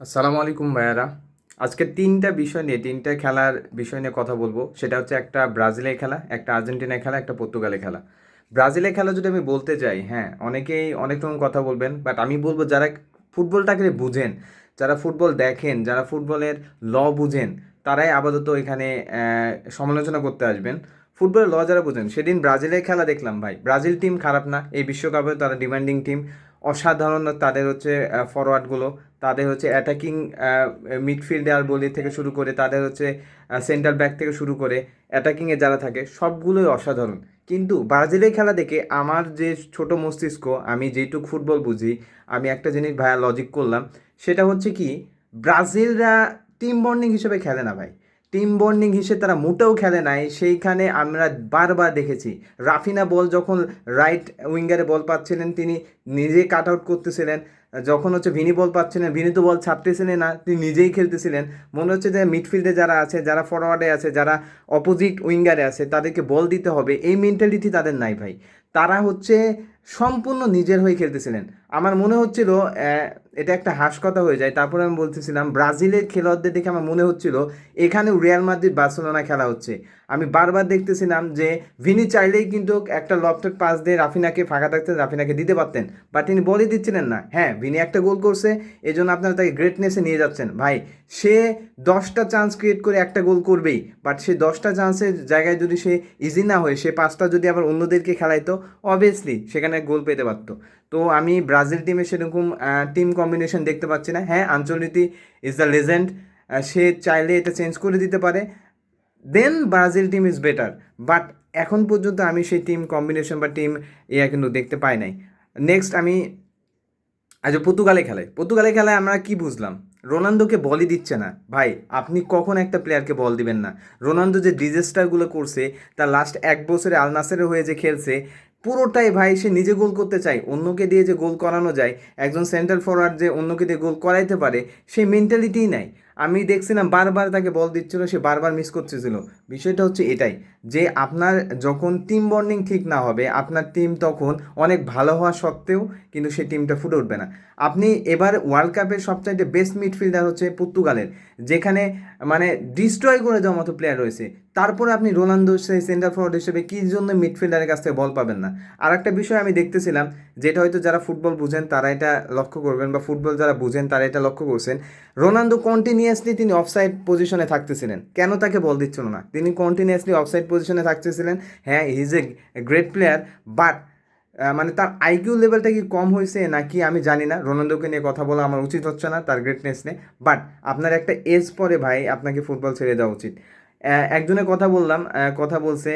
আসসালামু আলাইকুম ভাইয়ারা। আজকে তিনটা খেলার বিষয় নিয়ে কথা বলবো। সেটা হচ্ছে একটা ব্রাজিলের খেলা, একটা আর্জেন্টিনার খেলা, একটা পর্তুগালের খেলা। ব্রাজিলের খেলা যদি আমি বলতে যাই, হ্যাঁ, অনেকেই অনেক রকম কথা বলবেন, বাট আমি বলবো যারা ফুটবলটাকে বুঝেন, যারা ফুটবল দেখেন, যারা ফুটবলের বুঝেন, তারাই আপাতত এখানে সমালোচনা করতে আসবেন। ফুটবলের যারা বুঝেন, সেদিন ব্রাজিলের খেলা দেখলাম ভাই। ব্রাজিল টিম খারাপ না, এই বিশ্বকাপে তারা ডিমান্ডিং টিম, অসাধারণ তাদের হচ্ছে ফরওয়ার্ডগুলো, তাদের হচ্ছে অ্যাটাকিং মিডফিল্ডার বলি থেকে শুরু করে, তাদের হচ্ছে সেন্টার ব্যাক থেকে শুরু করে অ্যাটাকিংয়ে যারা থাকে সবগুলোই অসাধারণ। কিন্তু ব্রাজিলের খেলা দেখে আমার যে ছোট মস্তিষ্ক, আমি যেটুক ফুটবল বুঝি, আমি একটা জিনিস ভাইয়া লজিক করলাম। সেটা হচ্ছে কি, ব্রাজিলরা টিম বন্ডিং হিসেবে খেলে না ভাই। টিম বন্ডিং হিসেবে তারা মোটেও খেলে নাই। সেইখানে আমরা বারবার দেখেছি, রাফিনা বল যখন রাইট উইঙ্গারে বল পাচ্ছিলেন, তিনি নিজে কাট আউট করতেছিলেন। যখন হচ্ছে ভিনি বল পাচ্ছিলেন, ভিনি তো বল ছাড়তেছিলেন না, তিনি নিজেই খেলতেছিলেন। মনে হচ্ছে যে মিডফিল্ডে যারা আছে, যারা ফরওয়ার্ডে আছে, যারা অপোজিট উইঙ্গারে আছে, তাদেরকে বল দিতে হবে, এই মেন্টালিটি তাদের নাই ভাই। তারা হচ্ছে সম্পূর্ণ নিজের হয়ে খেলতেছিলেন। আমার মনে হচ্ছিল এটা একটা হাস্যকথা হয়ে যায়। তারপরে আমি বলতেছিলাম, ব্রাজিলের খেলোয়াড়দের দেখে আমার মনে হচ্ছিল এখানেও রিয়াল মাদ্রিদ বার্সেলোনা খেলা হচ্ছে। আমি বারবার দেখতেছিলাম যে ভিনি চাইলেই কিন্তু একটা লফটেড পাস দিয়ে রাফিনাকে ফাঁকা থাকতে রাফিনাকে দিতে পারতেন, বাট তিনি বলই দিচ্ছিলেন না। হ্যাঁ, ভিনি একটা গোল করছে, এই জন্য আপনারা তাকে গ্রেটনেসে নিয়ে যাচ্ছেন ভাই। সে 10টা চান্স ক্রিয়েট করে একটা গোল করবেই, বাট সে 10টা চান্সের জায়গায় যদি সে ইজি না হয়ে সে 5টা যদি আবার অন্যদেরকে খেলাইতো, অবভিয়াসলি সেখানে গোল পেতে পারতো। তো আমি ব্রাজিল টিমে সেরকম টিম কম্বিনেশন দেখতে পাচ্ছি না। হ্যাঁ, আঞ্চলিক ইজ দ্য লেজেন্ড, সে চাইলে এটা চেঞ্জ করে দিতে পারে, then Brazil team is better. But এখন পর্যন্ত আমি সেই টিম কম্বিনেশন বা টিম কিন্তু দেখতে পাই নাই। নেক্সট আমি আজ পর্তুগালে খেলায় আমরা কি বুঝলাম? রোনালদোকে বলই দিচ্ছে না ভাই। আপনি কখন একটা প্লেয়ারকে বল দিবেন না? রোনালদো যে ডিজাস্টারগুলো করছে, তার লাস্ট 1 বছরে আল নাসেরের হয়ে যে খেলছে, পুরোটাই ভাই সে নিজে গোল করতে চায়, অন্যকে দিয়ে যে গোল করানো যায়, একজন সেন্ট্রাল ফরওয়ার্ড যে অন্যকে দিয়ে গোল করাইতে পারে, সেই মেন্টালিটিই নাই। আমি দেখছিলাম বারবার তাকে বল দিচ্ছিল, সে বারবার মিস করতেছিল। বিষয়টা হচ্ছে এটাই, যে আপনার যখন টিম বন্ডিং ঠিক না হবে, আপনার টিম তখন অনেক ভালো হওয়া সত্ত্বেও কিন্তু সেই টিমটা ফুটে উঠবে না। আপনি এবার ওয়ার্ল্ড কাপের সবচাইতে বেস্ট মিডফিল্ডার হচ্ছে পর্তুগালের, যেখানে মানে ডিস্ট্রয় করে যাওয়ার মতো প্লেয়ার রয়েছে, তারপরে আপনি রোনালদো সেই সেন্টার ফরওয়ার্ড হিসেবে কী জন্য মিডফিল্ডারের কাছ থেকে বল পাবেন না? আর একটা বিষয় আমি দেখতেছিলাম, যেটা হয়তো যারা ফুটবল বুঝেন তারা এটা লক্ষ্য করবেন, বা ফুটবল যারা বুঝেন তারা এটা লক্ষ্য করছেন, রোনালদো কন্টিনিউয়াসলি তিনি অফসাইড পজিশনে থাকতেছিলেন। কেন তাকে বল দিচ্ছিল না? তিনি কন্টিনিউয়াসলি অফসাইড পজিশনে থাকতেছিলেন। হ্যাঁ, he is a great player, but মানে তার আইকিউ লেভেলটা কি কম হয়েছে নাকি আমি জানি না। রোনালদোকে নিয়ে কথা বলা আমার উচিত হচ্ছে না তার গ্রেটনেস নিয়ে, বাট আপনার একটা এজ পরে ভাই আপনাকে ফুটবল ছেড়ে দেওয়া উচিত। একজনের কথা বললাম, কথা বলছে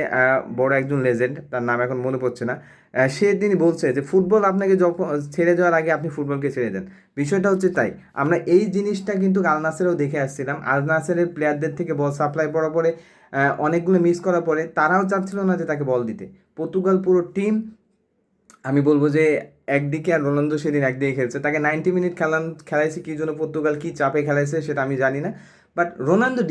বড় একজন লেজেন্ড, তার নাম এখন মনে পড়ছে না। তিনি বলছে যে ফুটবল আপনাকে যখন ছেড়ে যাওয়ার আগে আপনি ফুটবলকে ছেড়ে দেন। বিষয়টা হচ্ছে তাই। আমরা এই জিনিসটা কিন্তু আল নাসেরেও দেখে আসছিলাম। আল নাসেরের প্লেয়ারদের থেকে বল সাপ্লাই পড়ার পরে অনেকগুলো মিস করার পরে তারাও চাচ্ছিল না যে তাকে বল দিতে। পর্তুগাল পুরো টিম, আমি বলবো যে একদিকে, আর রোনালদো সেদিন একদিকে খেলছে, তাকে 90 মিনিট খেলাইছে কি জন্য, পর্তুগাল কি চাপে খেলাইছে সেটা আমি জানি না, বাট রোনালদো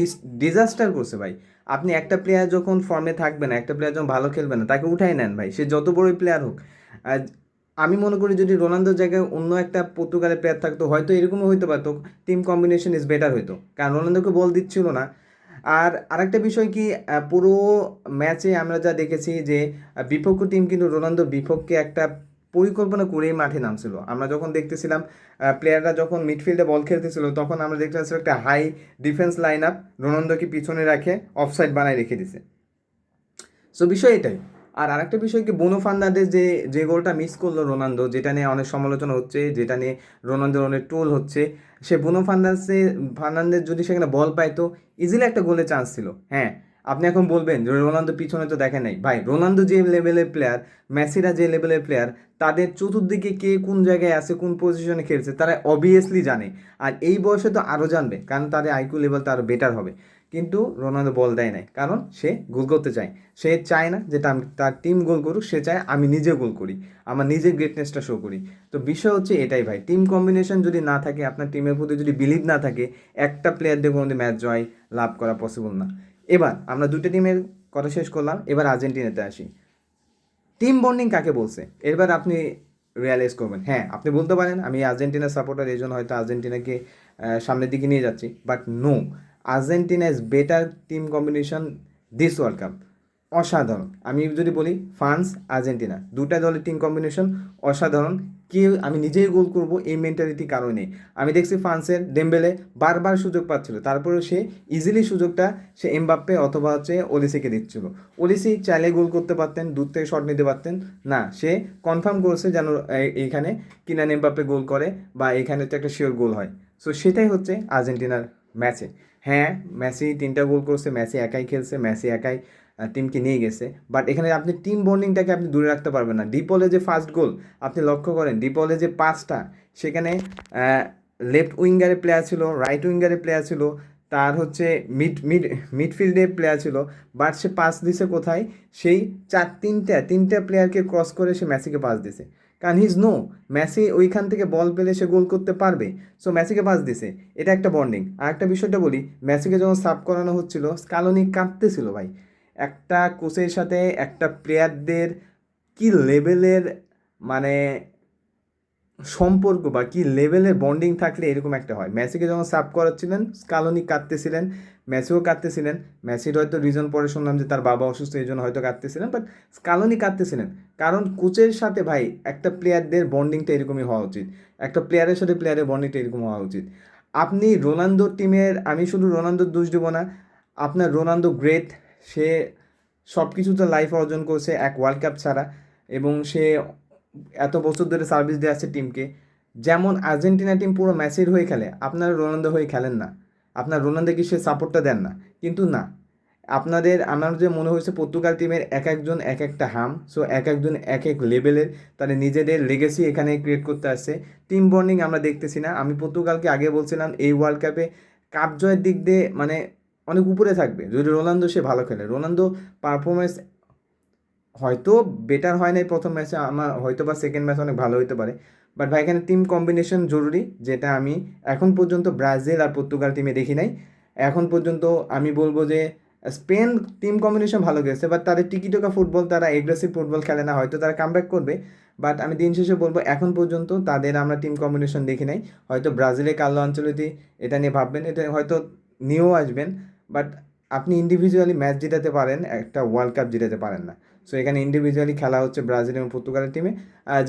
ডিজাস্টার করছে ভাই। আপনি একটা প্লেয়ার যখন ফর্মে থাকবে না, একটা প্লেয়ার যখন ভালো খেলবে না, তাকে উঠাই নেন ভাই, সে যত বড়ই প্লেয়ার হোক। আর আমি মনে করি যদি রোনালদোর জায়গায় অন্য একটা পর্তুগালের প্লেয়ার থাকতো, হয়তো এরকমও হইতে পারতো, টিম কম্বিনেশন ইজ বেটার হইতো, কারণ রোনালদোকে বল দিচ্ছিল না। আর আরেকটা বিষয় কি, পুরো ম্যাচে আমরা যা দেখেছি যে বিপক্ষ টিম কিন্তু রোনালদোর বিপক্ষে একটা পরিকল্পনা করেই মাঠে নামছিল। আমরা যখন দেখতেছিলাম প্লেয়াররা যখন মিডফিল্ডে বল খেলতেছিল, তখন আমরা দেখতে পাচ্ছি একটা হাই ডিফেন্স লাইন আপ রোনালদোকে পিছনে রাখে অফসাইড বানায় রেখে দিছে। সো বিষয় এটাই। আর আরেকটা বিষয় কি, বুনো ফার্নান্দেজ যে যে গোলটা মিস করলো রোনালদো, যেটা নিয়ে অনেক সমালোচনা হচ্ছে, যেটা নিয়ে রোনালদোর অনেক ট্রোল হচ্ছে, সে বুনো ফার্নান্দেজ যদি সেখানে বল পাইতো, ইজিলি একটা গোলের চান্স ছিল। হ্যাঁ, আপনি এখন বলবেন যে রোনালদো পিছনে তো দেখে নাই ভাই। রোনালদো যে লেভেলের প্লেয়ার, মেসিরা যে লেভেলের প্লেয়ার, তাদের চতুর্দিকে কে কোন জায়গায় আছে, কোন পজিশনে খেলছে, তারা অবভিয়াসলি জানে। আর এই বয়সে তো আরও জানবে, কারণ তাদের আইকিউ লেভেলটা আরও বেটার হবে। কিন্তু রোনালদো বল দেয় নাই, কারণ সে গোল করতে চায়। সে চায় না যে তার টিম গোল করুক, সে চায় আমি নিজে গোল করি, আমার নিজের গ্রেটনেসটা শো করি। তো বিষয় হচ্ছে এটাই ভাই, টিম কম্বিনেশন যদি না থাকে, আপনার টিমের প্রতি যদি বিলিভ না থাকে, একটা প্লেয়ার দিয়ে কোনো ম্যাচ জয় লাভ করা পসিবল না। এবার আমরা দুটো টিমের কথা শেষ করলাম, এবার আর্জেন্টিনাতে আসি। টিম বন্ডিং কাকে বলছে? এবার আপনি রিয়ালাইজ করবেন। হ্যাঁ, আপনি বলতে পারেন আমি আর্জেন্টিনা সাপোর্টার, এই জন্য হয়তো আর্জেন্টিনাকে সামনের দিকে নিয়ে যাচ্ছি, but no, Argentina is better team combination this world cup. অসাধারণ। আমি যদি বলি ফ্রান্স আর্জেন্টিনা দুটা দলের টিম কম্বিনেশন অসাধারণ। আমি নিজেই গোল করব এই মেন্টালিটি কারো নেই। আমি দেখছি ফ্রান্সের ডেম্বেলে বারবার সুযোগ পাচ্ছিল, তারপরেও সে ইজিলি সুযোগটা সে এমবাপ্পে অথবা হচ্ছে ওলিসিকে দিচ্ছিল। ওলিসি চাইলে গোল করতে পারতেন, দূর থেকে শট নিতে পারতেন, না, সে কনফার্ম করছে যেন এইখানে কিলিয়ান এমবাপ্পে গোল করে বা এখানে তো একটা শিওর গোল হয়। সো সেটাই হচ্ছে আর্জেন্টিনার ম্যাচে। হ্যাঁ, মেসি 3টা গোল করছে, মেসি একাই খেলছে, মেসি একাই টিমকে নিয়ে গেছে, বাট এখানে আপনি টিম বন্ডিংটাকে আপনি দূরে রাখতে পারবেন না। ডিপলে যে ফার্স্ট গোল আপনি লক্ষ্য করেন, ডিপলে যে পাসটা, সেখানে লেফট উইঙ্গারে প্লেয়ার ছিল, রাইট উইঙ্গারে প্লেয়ার ছিল, তার হচ্ছে মিডফিল্ডে প্লেয়ার ছিল, বাট সে পাস দিছে কোথায়, সেই তিনটা প্লেয়ারকে ক্রস করে সে মেসিকে পাস দিছে। কারণ হিজ নো, মেসি ওইখান থেকে বল পেলে সে গোল করতে পারবে, সো মেসিকে পাস দিছে। এটা একটা বন্ডিং। আর একটা বিষয়টা বলি, মেসিকে যখন সাব করানো হচ্ছিল স্কালোনি কাঁদতেছিল ভাই। একটা কোচের সাথে একটা প্লেয়ারদের কি লেভেলের মানে সম্পর্ক বা কি লেভেলের বন্ডিং থাকলে এরকম একটা হয়। মেসিকে যখন সাব করাচ্ছিলেন স্কালোনি কাঁদতেছিলেন, মেসিও কাঁদতেছিলেন। মেসির হয়তো রিজন পরে শুনলাম যে তার বাবা অসুস্থ, এই জন্য হয়তো কাঁদতেছিলেন, বাট স্কালোনি কাঁদতেছিলেন। কারণ কোচের সাথে ভাই একটা প্লেয়ারদের বন্ডিংটা এরকমই হওয়া উচিত, একটা প্লেয়ারের সাথে প্লেয়ারের বন্ডিংটা এরকম হওয়া উচিত। আপনি রোনালদোর টিমের, আমি শুধু রোনালদোর দোষ দেবো না, আপনার রোনালদো গ্রেট, সে সব কিছুতে লাইফ অর্জন করছে এক ওয়ার্ল্ড কাপ ছাড়া, এবং সে এত বছর ধরে সার্ভিস দিয়ে আসছে টিমকে। যেমন আর্জেন্টিনা টিম পুরো মেসির হয়ে খেলে, আপনারা রোনালদো হয়ে খেলেন না, আপনার রোনালদোকে সে সাপোর্টটা দেন না। কিন্তু না, আমার যে মনে হয়েছে পর্তুগাল টিমের এক একজন এক একটা হাম, সো এক একজন এক এক লেভেলের তারা নিজেদের লেগেসি এখানে ক্রিয়েট করতে আসছে। টিম বন্ডিং আমরা দেখতেছি না। আমি পর্তুগালকে আগে বলছিলাম এই ওয়ার্ল্ড কাপে কাপ জয়ের দিক দিয়ে মানে অনেক উপরে থাকবে যদি রোনালদো সে ভালো খেলে। রোনালদো পারফরমেন্স হয়তো বেটার হয় নাই প্রথম ম্যাচে, আমার হয়তো বা সেকেন্ড ম্যাচ অনেক ভালো হতে পারে, বাট ভাই এখানে টিম কম্বিনেশন জরুরি, যেটা আমি এখন পর্যন্ত ব্রাজিল আর পর্তুগাল টিমে দেখি নাই। এখন পর্যন্ত আমি বলবো যে স্পেন টিম কম্বিনেশন ভালো গেছে, বাট তাদের টিকিটকা ফুটবল, তারা এগ্রেসিভ ফুটবল খেলে না, হয়তো তারা কামব্যাক করবে, বাট আমি দিন শেষে বলবো এখন পর্যন্ত তাদের আমরা টিম কম্বিনেশন দেখি নাই। হয়তো ব্রাজিলে কার্লো আনচেলত্তি এটা নিয়ে ভাববেন, এটা হয়তো নিয়েও আসবেন, বাট আপনি ইন্ডিভিজুয়ালি ম্যাচ জিতাতে পারেন, একটা ওয়ার্ল্ড কাপ জিতাতে পারেন না। সো এখানে ইন্ডিভিজুয়ালি খেলা হচ্ছে ব্রাজিল এবং পর্তুগালের টিমে,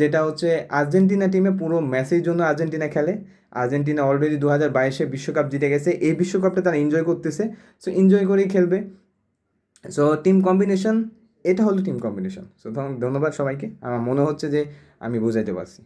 যেটা হচ্ছে আর্জেন্টিনা টিমে পুরো ম্যাচের জন্য আর্জেন্টিনা খেলে। আর্জেন্টিনা অলরেডি 2022 বিশ্বকাপ জিতে গেছে, এই বিশ্বকাপটা তারা এনজয় করতেছে, সো এনজয় করেই খেলবে। সো টিম কম্বিনেশন, এটা হলো টিম কম্বিনেশন। সো ধন্যবাদ সবাইকে, আমার মনে হচ্ছে যে আমি বুঝাইতে পারছি।